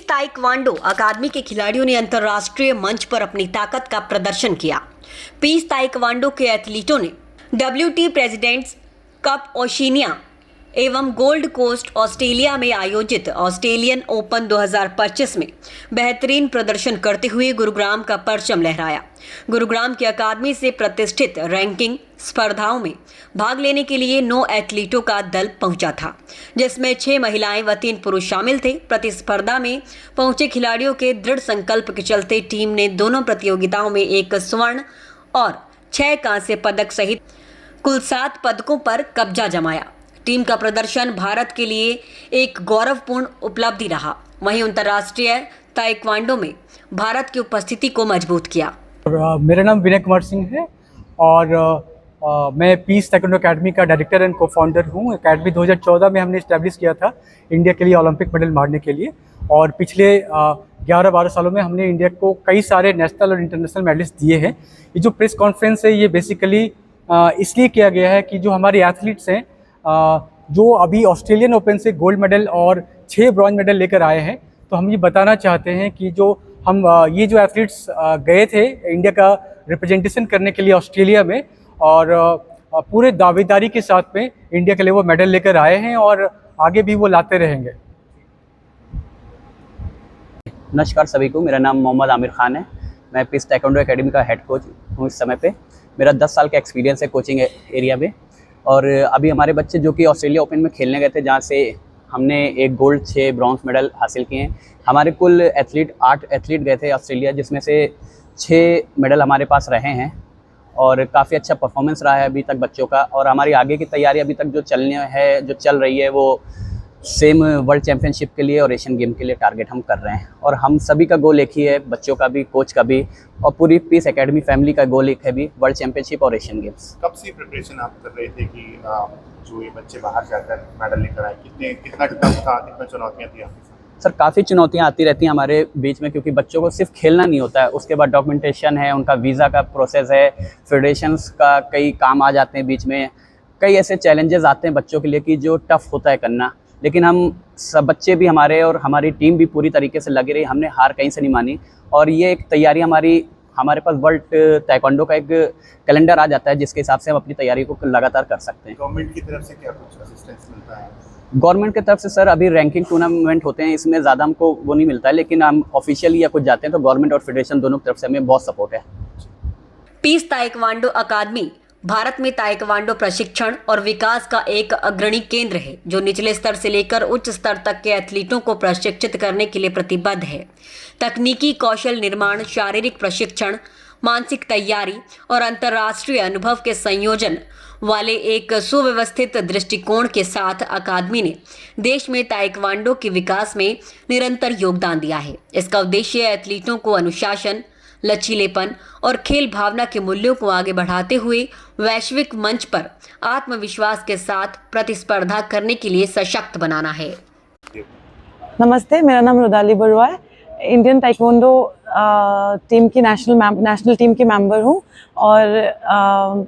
Taekwondo अकादमी के खिलाड़ियों ने अंतर्राष्ट्रीय मंच पर अपनी ताकत का प्रदर्शन किया। पीस ताइक्वांडो के एथलीटों ने WT प्रेसिडेंट्स कप ओशिनिया एवं गोल्ड कोस्ट ऑस्ट्रेलिया में आयोजित ऑस्ट्रेलियन ओपन 2025 में बेहतरीन प्रदर्शन करते हुए गुरुग्राम का परचम लहराया। गुरुग्राम की अकादमी से प्रतिष्ठित रैंकिंग स्पर्धाओं में भाग लेने के लिए 9 एथलीटों का दल पहुंचा था, जिसमें 6 महिलाएं व 3 पुरुष शामिल थे। प्रतिस्पर्धा में पहुंचे खिलाड़ियों के दृढ़ संकल्प के चलते टीम ने दोनों प्रतियोगिताओं में 1 स्वर्ण और 6 कांस्य पदक सहित कुल 7 पदकों पर कब्जा जमाया। टीम का प्रदर्शन भारत के लिए एक गौरवपूर्ण उपलब्धि रहा। वहीं अंतर्राष्ट्रीय ताइक्वांडो में भारत की उपस्थिति को मजबूत किया। मेरा नाम विनय कुमार सिंह है और मैं पीस ताइक्वांडो अकेडमी का डायरेक्टर एंड को-फाउंडर हूँ। अकेडमी 2014 में हमने इस्टेब्लिश किया था इंडिया के लिए ओलंपिक मेडल मारने के लिए, और पिछले 11-12 सालों में हमने इंडिया को कई सारे नेशनल और इंटरनेशनल मेडल्स दिए हैं। ये जो प्रेस कॉन्फ्रेंस है ये बेसिकली इसलिए किया गया है कि जो हमारे एथलीट्स हैं जो अभी ऑस्ट्रेलियन ओपन से गोल्ड मेडल और 6 ब्रॉन्ज मेडल लेकर आए हैं, तो हम ये बताना चाहते हैं कि जो हम ये जो एथलीट्स गए थे इंडिया का रिप्रेजेंटेशन करने के लिए ऑस्ट्रेलिया में, और पूरे दावेदारी के साथ में इंडिया के लिए वो मेडल लेकर आए हैं और आगे भी वो लाते रहेंगे। नमस्कार सभी को, मेरा नाम मोहम्मद आमिर खान है। मैं पीस ताइक्वांडो एकेडमी का हेड कोच हूँ इस समय पे। मेरा 10 साल का एक्सपीरियंस है कोचिंग एरिया में, और अभी हमारे बच्चे जो कि ऑस्ट्रेलिया ओपन में खेलने गए थे, जहाँ से हमने 1 गोल्ड 6 ब्रॉन्ज मेडल हासिल किए हैं। हमारे कुल 8 एथलीट गए थे ऑस्ट्रेलिया, जिसमें से 6 मेडल हमारे पास रहे हैं, और काफ़ी अच्छा परफॉर्मेंस रहा है अभी तक बच्चों का। और हमारी आगे की तैयारी अभी तक जो चल रही है वो सेम वर्ल्ड चैम्पियनशिप के लिए और एशियन गेम के लिए टारगेट हम कर रहे हैं। और हम सभी का गोल एक ही है, बच्चों का भी, कोच का भी, और पूरी पीस एकेडमी फैमिली का गोल एक है भी, वर्ल्ड चैम्पियनशिप और एशियन गेम्स। कब से प्रिपरेशन आप कर रहे थे कि जो ये बच्चे बाहर जाकर मेडल लेकर आए? कितना चुनौतियाँ थी आपके साथ? सर, काफ़ी चुनौतियाँ आती रहती हैं हमारे बीच में, क्योंकि बच्चों को सिर्फ खेलना नहीं होता है, उसके बाद डॉक्यूमेंटेशन है, उनका वीज़ा का प्रोसेस है, फेडरेशंस का कई काम आ जाते हैं बीच में। कई ऐसे चैलेंजेस आते हैं बच्चों के लिए कि जो टफ़ होता है करना, लेकिन हम सब बच्चे भी हमारे और हमारी टीम भी पूरी तरीके से लगे रही। हमने हार कहीं से नहीं मानी, और ये एक तैयारी हमारे पास वर्ल्ड ताइक्वांडो का एक कैलेंडर आ जाता है, जिसके हिसाब से हम अपनी तैयारी को लगातार कर सकते हैं। गवर्नमेंट की तरफ से क्या कुछ असिस्टेंस मिलता है? गवर्नमेंट की तरफ से सर अभी रैंकिंग टूर्नामेंट होते हैं, इसमें ज़्यादा हमको वो नहीं मिलता है, लेकिन हम ऑफिशियली या कुछ जाते हैं तो गवर्नमेंट और फेडरेशन दोनों की तरफ से हमें बहुत सपोर्ट है। पीस ताइक्वांडो अकादमी भारत में ताइक्वांडो प्रशिक्षण और विकास का एक अग्रणी केंद्र है, जो निचले स्तर से लेकर उच्च स्तर तक के एथलीटों को प्रशिक्षित करने के लिए प्रतिबद्ध है। तकनीकी कौशल निर्माण, शारीरिक प्रशिक्षण, मानसिक तैयारी और अंतर्राष्ट्रीय अनुभव के संयोजन वाले एक सुव्यवस्थित दृष्टिकोण के साथ अकादमी ने देश में ताइक्वांडो के विकास में निरंतर योगदान दिया है। इसका उद्देश्य एथलीटों को अनुशासन, लचीलेपन और खेल भावना के मूल्यों को आगे बढ़ाते हुए वैश्विक मंच पर आत्मविश्वास के साथ प्रतिस्पर्धा करने के लिए सशक्त बनाना है। नमस्ते, मेरा नाम रुदाली बरुआ है। इंडियन ताइक्वांडो टीम की नेशनल टीम की मेंबर हूँ, और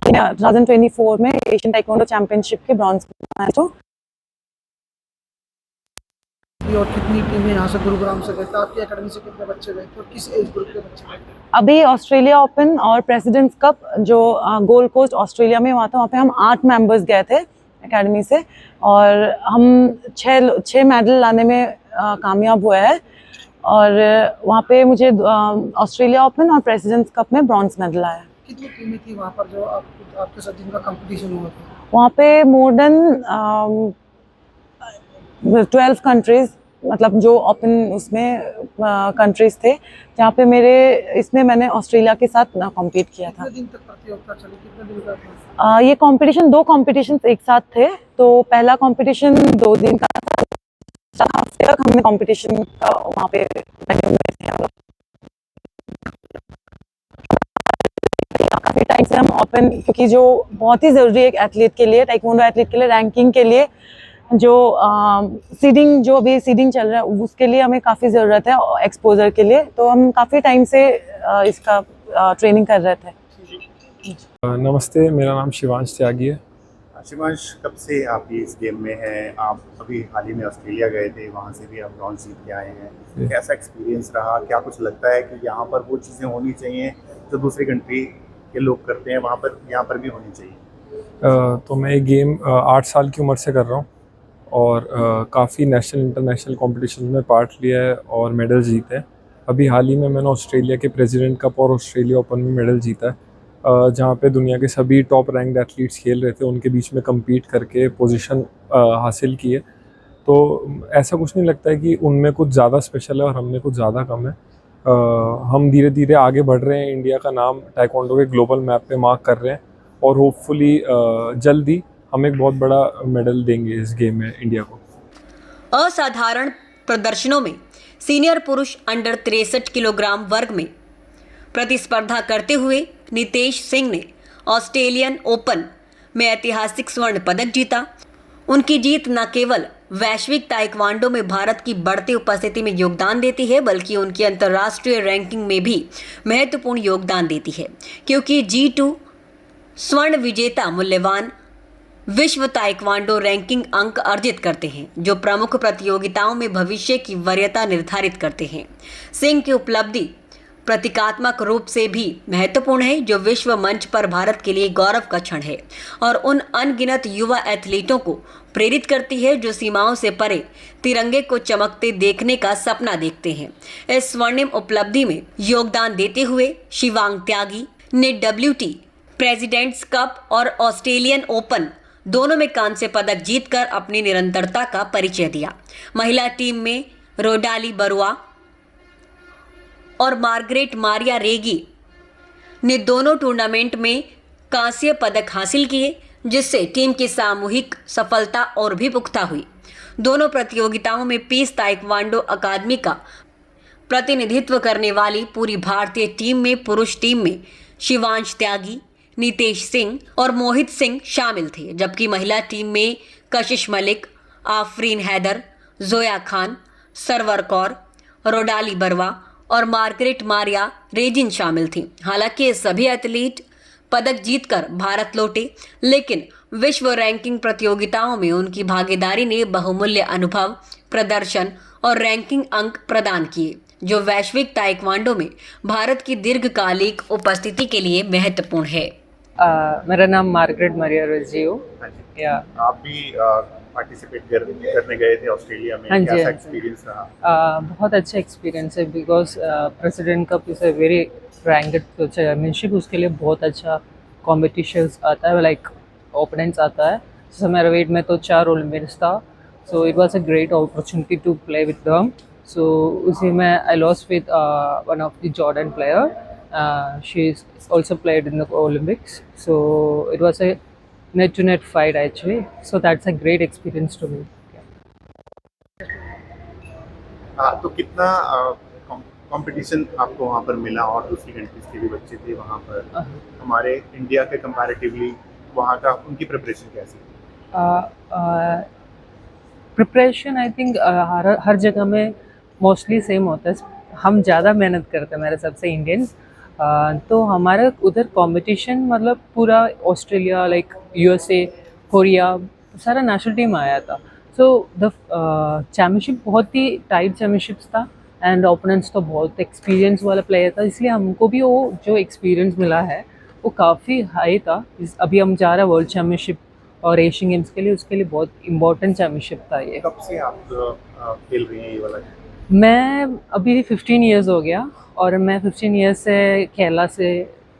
2024 में एशियन ताइक्वांडो चैंपियनशिप के ब्रॉन्ज मैच हूँ। और कितनी टीमें यहाँ से गुरुग्राम से गए थे? आपकी एकेडमी से कितने बच्चे गए थे और किस एज ग्रुप के बच्चे गए थे? अभी ऑस्ट्रेलिया ओपन और प्रेसिडेंट्स कप जो गोल्ड कोस्ट ऑस्ट्रेलिया में हुआ था, वहाँ पे हम 8 मेंबर्स गए थे एकेडमी से, और हम 6 मेडल लाने में कामयाब हुए हैं। और वहाँ पे मुझे ऑस्ट्रेलिया ओपन और प्रेसिडेंट्स कप में ब्रॉन्ज मेडल आया। कितनी टीमें थी वहाँ पर जो आपके साथ जिनका कंपटीशन हुआ था? वहाँ पे मोर देन 12 कंट्रीज, मतलब जो ओपन उसमें कंट्रीज थे, जहाँ पे मैंने ऑस्ट्रेलिया के साथ कॉम्पीट किया था। कितने दिन तक प्रतियोगिता चली? कितने दिन का? ये कंपटीशन 2 कॉम्पिटिशन्स एक साथ थे। तो पहला कंपटीशन 2 दिन का था, हफ्ते तक हमने कंपटीशन का वहाँ पे काफ़ी टाइम से हम ओपन, क्योंकि जो बहुत ही ज़रूरी है एक एथलीट के लिए, ताइक्वांडो एथलीट के लिए, रैंकिंग के लिए, जो सीडिंग चल रहा है उसके लिए हमें काफ़ी ज़रूरत है एक्सपोजर के लिए। तो हम काफ़ी टाइम से इसका ट्रेनिंग कर रहे थे। नमस्ते, मेरा नाम शिवांश त्यागी है। शिवांश, कब से आप इस गेम में हैं? आप अभी हाल ही में ऑस्ट्रेलिया गए थे, वहाँ से भी आप ब्रॉन्ज जीत के आए हैं। कैसा एक्सपीरियंस रहा? क्या कुछ लगता है कि यहाँ पर वो चीज़ें होनी चाहिए जो दूसरी कंट्री के लोग करते हैं, वहाँ पर यहाँ पर भी होनी चाहिए? तो मैं ये गेम 8 साल की उम्र से कर रहा हूँ और काफ़ी नेशनल इंटरनेशनल कॉम्पिटिशन में पार्ट लिया है और मेडल जीते हैं। अभी हाल ही में मैंने ऑस्ट्रेलिया के प्रेसिडेंट कप और ऑस्ट्रेलिया ओपन में मेडल जीता है, जहाँ पे दुनिया के सभी टॉप रैंक्ड एथलीट्स खेल रहे थे, उनके बीच में कम्पीट करके पोजीशन हासिल की है। तो ऐसा कुछ नहीं लगता है कि उनमें कुछ ज़्यादा स्पेशल है और हम में कुछ ज़्यादा कम है। हम धीरे धीरे आगे बढ़ रहे हैं, इंडिया का नाम ताइक्वांडो के ग्लोबल मैप पे मार्क कर रहे हैं और होपफुली जल्दी हम एक बहुत बड़ा मेडल देंगे इस गेम में इंडिया को। असाधारण प्रदर्शनों में सीनियर पुरुष अंडर 63 किलोग्राम वर्ग में प्रतिस्पर्धा करते हुए नितेश सिंह ने ऑस्ट्रेलियन ओपन में ऐतिहासिक स्वर्ण पदक जीता। उनकी जीत न केवल वैश्विक ताइक्वांडो में भारत की बढ़ती उपस्थिति में योगदान देती है, बल्कि उनकी अंतर्राष्ट्रीय रैंकिंग में भी महत्वपूर्ण योगदान देती है, क्योंकि G2 स्वर्ण विजेता मूल्यवान विश्व ताइक्वांडो रैंकिंग अंक अर्जित करते हैं, जो प्रमुख प्रतियोगिताओं में भविष्य की वरीयता निर्धारित करते हैं। सिंह की उपलब्धि प्रतीकात्मक रूप से भी महत्वपूर्ण है, जो विश्व मंच पर भारत के लिए गौरव का क्षण है और उन अनगिनत युवा एथलीटों को प्रेरित करती है जो सीमाओं से परे तिरंगे को चमकते देखने का सपना देखते हैं। इस स्वर्णिम उपलब्धि में योगदान देते हुए शिवांग त्यागी ने WT प्रेसिडेंट्स कप और ऑस्ट्रेलियन ओपन दोनों में कांस्य पदक जीतकर अपनी निरंतरता का परिचय दिया। महिला टीम में रोडाली बरुआ और मार्गरेट मारिया रेगी ने दोनों टूर्नामेंट में कांस्य पदक हासिल किए, जिससे टीम की सामूहिक सफलता और भी पुख्ता हुई। दोनों प्रतियोगिताओं में पीस ताइक्वांडो अकादमी का प्रतिनिधित्व करने वाली पूरी भारतीय टीम में पुरुष टीम में शिवांश त्यागी, नितेश सिंह और मोहित सिंह शामिल थे, जबकि महिला टीम में कशिश मलिक, आफरीन हैदर, जोया खान, सरवर कौर, रोडाली बरवा और मार्गरेट मारिया रेजिन शामिल थी। हालांकि ये सभी एथलीट पदक जीतकर भारत लौटे, लेकिन विश्व रैंकिंग प्रतियोगिताओं में उनकी भागीदारी ने बहुमूल्य अनुभव, प्रदर्शन और रैंकिंग अंक प्रदान किए, जो वैश्विक ताइक्वांडो में भारत की दीर्घकालिक उपस्थिति के लिए महत्वपूर्ण है। मेरा नाम मार्गरेट मारिया रेजियो। हाँ जी। या आप भी पार्टिसिपेट करने गए थे ऑस्ट्रेलिया में। हाँ जी, कैसा हाँ जी। एक्सपीरियंस रहा? बहुत अच्छा एक्सपीरियंस है, because president cup is a very ranked championship. उसके लिए बहुत अच्छा कॉम्पिटिशन्स आता है, लाइक ओपोनेंट्स आता है। जैसे मेरा वेट में तो 4 ओलंपिक्स था, so it was a great opportunity to play with them. So उसी में I lost with one of the Jordan player. She is also played in the Olympics, so it was a net to net fight actually, so that's a great experience to me. तो कितना competition आपको वहाँ पर मिला और दूसरी countries के भी बच्चे थे वहाँ पर? हमारे इंडिया के कंपैरेटिवली वहाँ का उनकी प्रिपरेशन कैसी? प्रिपरेशन आई थिंक हर जगह में मोस्टली सेम होता है। हम ज़्यादा मेहनत करते हैं मेरे सबसे इंडियंस। तो हमारा उधर कंपटीशन मतलब पूरा ऑस्ट्रेलिया, लाइक USA, कोरिया, सारा नेशनल टीम आया था। सो द चैम्पियनशिप बहुत ही टाइट चैम्पियनशिप्स था एंड ओपोनेंट्स तो बहुत एक्सपीरियंस वाला प्लेयर था, इसलिए हमको भी वो जो एक्सपीरियंस मिला है वो काफ़ी हाई था। अभी हम जा रहे हैं वर्ल्ड चैम्पियनशिप और एशियन गेम्स के लिए, उसके लिए बहुत इंपॉर्टेंट चैम्पियनशिप था ये। कब से आप खेल रही हैं ये वाला? मैं अभी 15 इयर्स हो गया और मैं 15 इयर्स से केरला से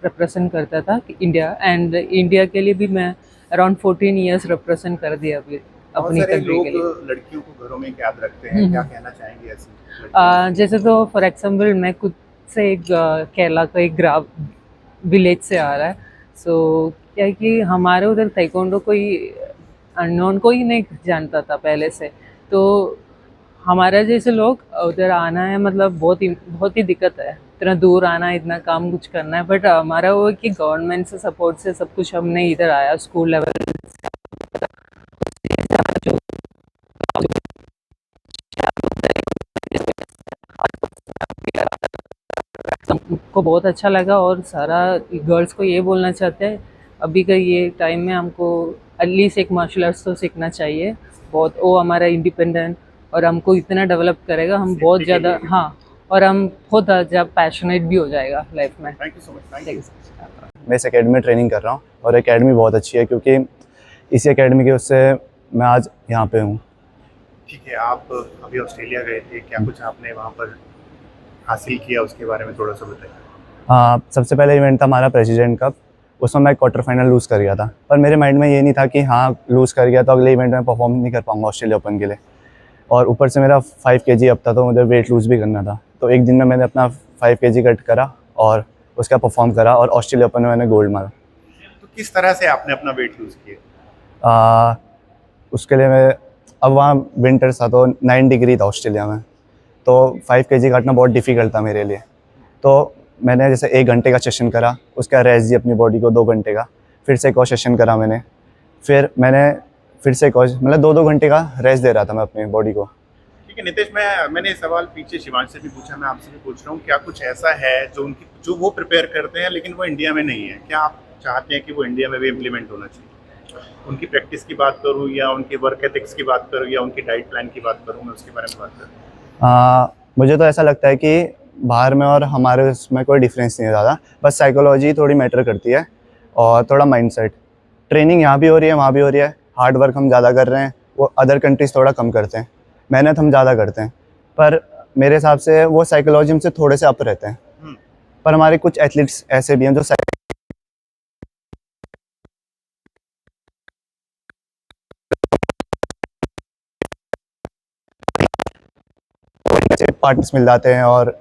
रिप्रेजेंट करता था इंडिया, एंड इंडिया के लिए भी मैं अराउंड 14 इयर्स रिप्रेजेंट कर दिया अभी अपनी कंट्री के लिए। लड़कियों को घरों में कैद रखते हैं, क्या कहना चाहेंगे ऐसे? जैसे तो फॉर एग्जांपल मैं खुद से एक केरला का एक विलेज से आ रहा है, सो क्या है कि हमारे उधर ताइक्वांडो कोई अननोन कोई नहीं जानता था पहले से, तो हमारा जैसे लोग उधर आना है मतलब बहुत ही दिक्कत है, इतना दूर आना है, इतना काम कुछ करना है। बट हमारा वो कि गवर्नमेंट से सपोर्ट से सब कुछ हमने इधर आया स्कूल लेवल हमको बहुत अच्छा लगा। और सारा गर्ल्स को ये बोलना चाहते हैं अभी का ये टाइम में हमको एटलीस्ट एक मार्शल आर्ट्स तो सीखना चाहिए बहुत। वो हमारा इंडिपेंडेंट और हमको इतना डेवलप करेगा, हम बहुत ज़्यादा, हाँ, और हम बहुत ज़्यादा पैशनेट भी हो जाएगा लाइफ में। Thank you so much. Thank you. मैं इस एकेडमी में ट्रेनिंग कर रहा हूँ और एकेडमी बहुत अच्छी है क्योंकि इसी एकेडमी की उससे मैं आज यहाँ पे हूँ। ठीक है, आप अभी ऑस्ट्रेलिया गए थे, क्या कुछ आपने वहाँ पर हासिल किया, उसके बारे में थोड़ा सा बताइए। हाँ, सबसे पहले इवेंट था हमारा प्रेसिडेंट कप। उसमें मैं क्वार्टर फाइनल लूज़ कर गया था, पर मेरे माइंड में ये नहीं था कि हाँ लूज़ कर गया तो अगले इवेंट में परफॉर्म नहीं कर पाऊँगा ऑस्ट्रेलिया ओपन के लिए। और ऊपर से मेरा 5 kg अप था तो मुझे वेट लूज़ भी करना था। तो एक दिन में मैंने अपना 5 kg कट करा और उसका परफॉर्म करा और ऑस्ट्रेलिया ओपन में मैंने गोल्ड मारा। तो किस तरह से आपने अपना वेट लूज़ किया? उसके लिए मैं, अब वहाँ विंटर था तो 9 डिग्री था ऑस्ट्रेलिया में, तो 5 kg काटना बहुत डिफ़िकल्ट था मेरे लिए। तो मैंने जैसे 1 घंटे का सेशन करा, उसका रेस्ट दी अपनी बॉडी को 2 घंटे का, फिर से एक और सेशन करा मैंने, फिर मैंने फिर से एक और, मतलब 2-2 घंटे का रेस्ट दे रहा था मैं अपनी बॉडी को। ठीक है नितेश, मैंने सवाल पीछे शिवांश से भी पूछा, मैं आपसे भी पूछ रहा हूँ, क्या कुछ ऐसा है जो वो प्रिपेयर करते हैं लेकिन वो इंडिया में नहीं है? क्या आप चाहते हैं कि वो इंडिया में भी इम्प्लीमेंट होना चाहिए? उनकी प्रैक्टिस की बात करूँ या उनके वर्क एथिक्स की बात करूँ या उनकी डाइट प्लान की बात करूँ, मैं उसके बारे में बात करूँ। मुझे तो ऐसा लगता है कि बाहर में और हमारे उसमें कोई डिफरेंस नहीं है ज़्यादा, बस साइकोलॉजी थोड़ी मैटर करती है और थोड़ा माइंडसेट। ट्रेनिंग यहाँ भी हो रही है, वहाँ भी हो रही है, हार्ड वर्क हम ज़्यादा कर रहे हैं, वो अदर कंट्रीज़ थोड़ा कम करते हैं, मेहनत हम ज़्यादा करते हैं, पर मेरे हिसाब से वो साइकोलॉजी हमसे थोड़े से अप रहते हैं। पर हमारे कुछ एथलीट्स ऐसे भी हैं जो पार्टनर्स मिल जाते हैं और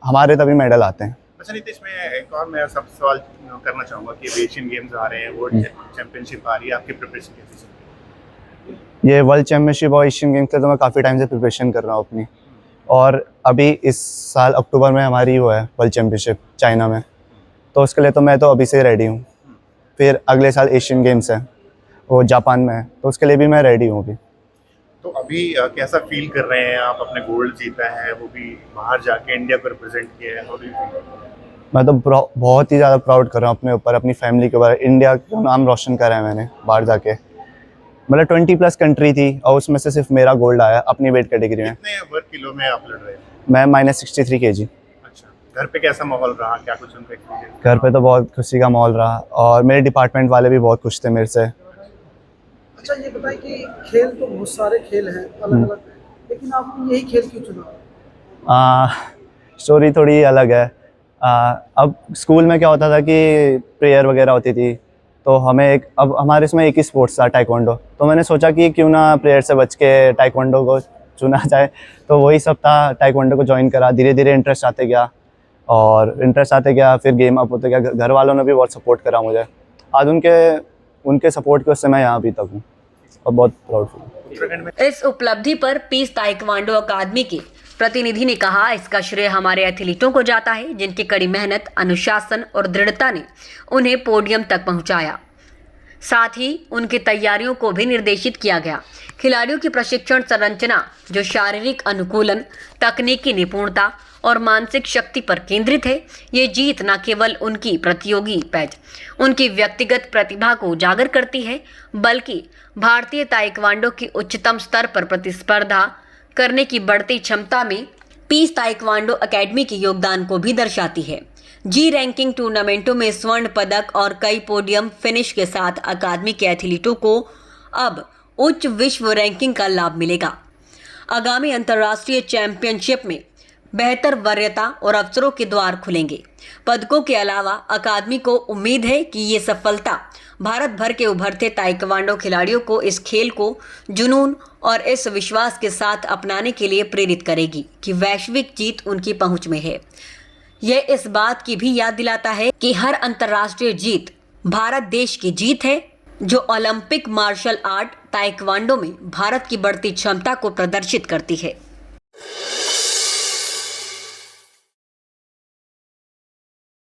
हमारे तभी मेडल आते हैं। अच्छा नितेश, मैं सब सवाल करना चाहूँगा कि एशियन गेम्स आ रहे हैं, वर्ल्ड चैंपियनशिप आ रही है, आपकी प्रिपरेशन कैसी चल रही है? ये वर्ल्ड चैम्पियनशिप और एशियन गेम्स के तो मैं काफ़ी टाइम से प्रिपरेशन कर रहा हूँ अपनी, और अभी इस साल अक्टूबर में हमारी वो है वर्ल्ड चैम्पियनशिप चाइना में, तो उसके लिए तो मैं तो अभी से रेडी हूँ। फिर अगले साल एशियन गेम्स है, वो जापान में है, तो उसके लिए भी मैं रेडी हूँ अभी। तो अभी कैसा फील कर रहे हैं आप? अपने गोल्ड जीता है, वो भी बाहर जाके इंडिया को रिप्रेजेंट किया है, हाउ डू यू फील? मैं तो बहुत ही ज़्यादा प्राउड कर रहा हूँ अपने ऊपर, अपनी फैमिली के ऊपर। इंडिया का नाम रोशन करा है मैंने बाहर जाके, मतलब 20+ कंट्री थी और उसमें से सिर्फ मेरा गोल्ड आया अपनी वेट कैटेगरी में। कितने वर्ग किलो में आप लड़ रहे हैं? मैं -63 kg। अच्छा, घर पे कैसा माहौल रहा? क्या कुछ उनका एक्सपीरियंस? घर पे तो बहुत खुशी का माहौल रहा और मेरे डिपार्टमेंट वाले भी बहुत खुश थे मेरे से। अच्छा ये बताएं कि खेल तो बहुत सारे खेल हैं अलग अलग, लेकिन आपने यही खेल क्यों चुना? स्टोरी थोड़ी अलग है। अब स्कूल में क्या होता था कि प्रेयर वगैरह होती थी, तो अब हमारे इसमें एक ही स्पोर्ट्स था टाइकोंडो, तो मैंने सोचा कि क्यों ना प्रेयर से बच के टाइकोंडो को चुना जाए, तो वही सब था। टाइकोंडो को ज्वाइन करा, धीरे धीरे इंटरेस्ट आते गया, फिर गेम अप होते गया। घर वालों ने भी बहुत सपोर्ट करा मुझे, आज उनके सपोर्ट की वजह से मैं यहाँ अभी तक हूँ और बहुत प्राउड फील। इस उपलब्धि पर पीस ताइक्वांडो अकादमी के प्रतिनिधि ने कहा, इसका श्रेय हमारे एथलीटों को जाता है जिनकी कड़ी मेहनत, अनुशासन और दृढ़ता ने उन्हें पोडियम तक पहुंचाया। साथ ही उनकी तैयारियों को भी निर्देशित किया गया। खिलाड़ियों की प्रशिक्षण संरचना जो शारीरिक अनुकूलन, तकनीकी निपुणता और मानसिक शक्ति पर केंद्रित है, ये जीत न केवल उनकी प्रतियोगी पैज उनकी व्यक्तिगत प्रतिभा को उजागर करती है, बल्कि भारतीय ताइक्वांडो की उच्चतम स्तर पर प्रतिस्पर्धा करने की बढ़ती क्षमता में पीस ताइक्वांडो एकेडमी के योगदान को भी दर्शाती है। जी रैंकिंग टूर्नामेंटों में स्वर्ण पदक और कई पोडियम फिनिश के साथ अकादमी के एथलीटों को अब उच्च विश्व रैंकिंग का लाभ मिलेगा। आगामी अंतर्राष्ट्रीय चैंपियनशिप में बेहतर वरीयता और अवसरों के द्वार खुलेंगे। पदकों के अलावा अकादमी को उम्मीद है कि ये सफलता भारत भर के उभरते ताइक्वांडो खिलाड़ियों को इस खेल को जुनून और इस विश्वास के साथ अपनाने के लिए प्रेरित करेगी कि वैश्विक जीत उनकी पहुंच में है। यह इस बात की भी याद दिलाता है कि हर अंतर्राष्ट्रीय जीत भारत देश की जीत है, जो ओलंपिक मार्शल आर्ट ताइक्वांडो में भारत की बढ़ती क्षमता को प्रदर्शित करती है।